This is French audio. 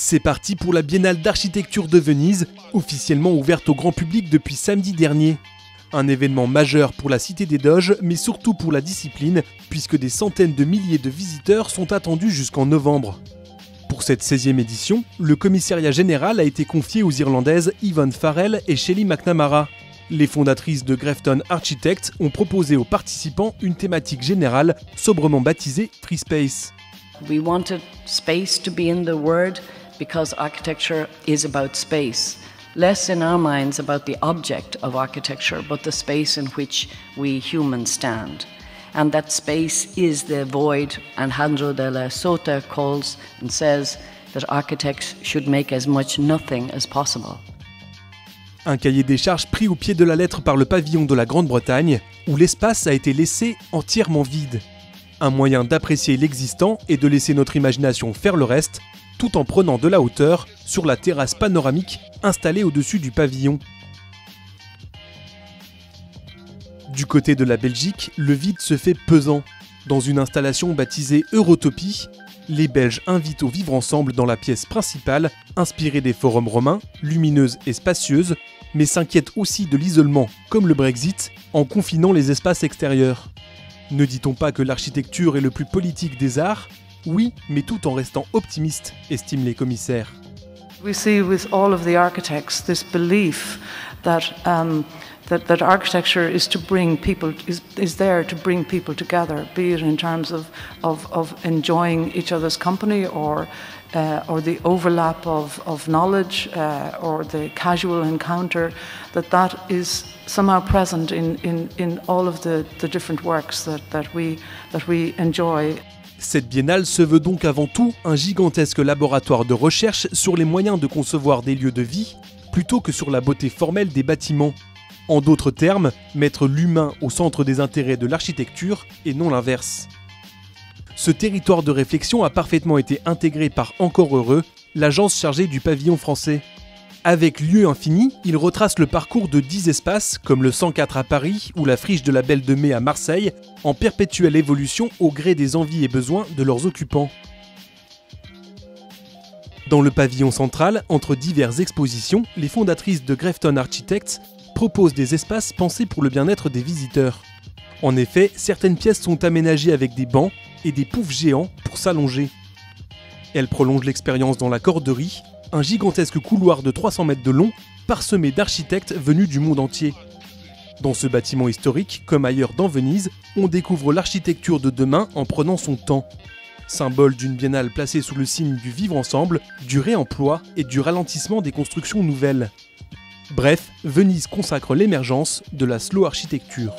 C'est parti pour la Biennale d'architecture de Venise, officiellement ouverte au grand public depuis samedi dernier. Un événement majeur pour la Cité des Doges, mais surtout pour la discipline, puisque des centaines de milliers de visiteurs sont attendus jusqu'en novembre. Pour cette 16e édition, le commissariat général a été confié aux Irlandaises Yvonne Farrell et Shelley McNamara. Les fondatrices de Grafton Architects ont proposé aux participants une thématique générale, sobrement baptisée Free Space. We wanted space to be in the word because architecture is about space. Less in our minds about the object of architecture, but the space in which we humans stand. And that space is the void, and Alejandro de la Sota calls and says that architects should make as much nothing as possible. Un cahier des charges pris au pied de la lettre par le pavillon de la Grande-Bretagne, où l'espace a été laissé entièrement vide. Un moyen d'apprécier l'existant et de laisser notre imagination faire le reste, tout en prenant de la hauteur sur la terrasse panoramique installée au-dessus du pavillon. Du côté de la Belgique, le vide se fait pesant. Dans une installation baptisée Eurotopie, les Belges invitent au vivre ensemble dans la pièce principale, inspirée des forums romains, lumineuse et spacieuse, mais s'inquiètent aussi de l'isolement, comme le Brexit, en confinant les espaces extérieurs. Ne dit-on pas que l'architecture est le plus politique des arts ? Oui, mais tout en restant optimiste, estiment les commissaires. We see with all of the architects this belief that that architecture is to bring people is there to bring people together, be it in terms of enjoying each other's company or the overlap of knowledge or the casual encounter, that is somehow present in all of the different works that we enjoy. Cette biennale se veut donc avant tout un gigantesque laboratoire de recherche sur les moyens de concevoir des lieux de vie, plutôt que sur la beauté formelle des bâtiments. En d'autres termes, mettre l'humain au centre des intérêts de l'architecture et non l'inverse. Ce territoire de réflexion a parfaitement été intégré par Encore Heureux, l'agence chargée du pavillon français. Avec Lieu Infini, il retrace le parcours de 10 espaces, comme le 104 à Paris ou la Friche de la Belle de Mai à Marseille, en perpétuelle évolution au gré des envies et besoins de leurs occupants. Dans le pavillon central, entre diverses expositions, les fondatrices de Grafton Architects proposent des espaces pensés pour le bien-être des visiteurs. En effet, certaines pièces sont aménagées avec des bancs et des poufs géants pour s'allonger. Elles prolongent l'expérience dans la Corderie, un gigantesque couloir de 300 mètres de long, parsemé d'architectes venus du monde entier. Dans ce bâtiment historique, comme ailleurs dans Venise, on découvre l'architecture de demain en prenant son temps. Symbole d'une biennale placée sous le signe du vivre ensemble, du réemploi et du ralentissement des constructions nouvelles. Bref, Venise consacre l'émergence de la slow architecture.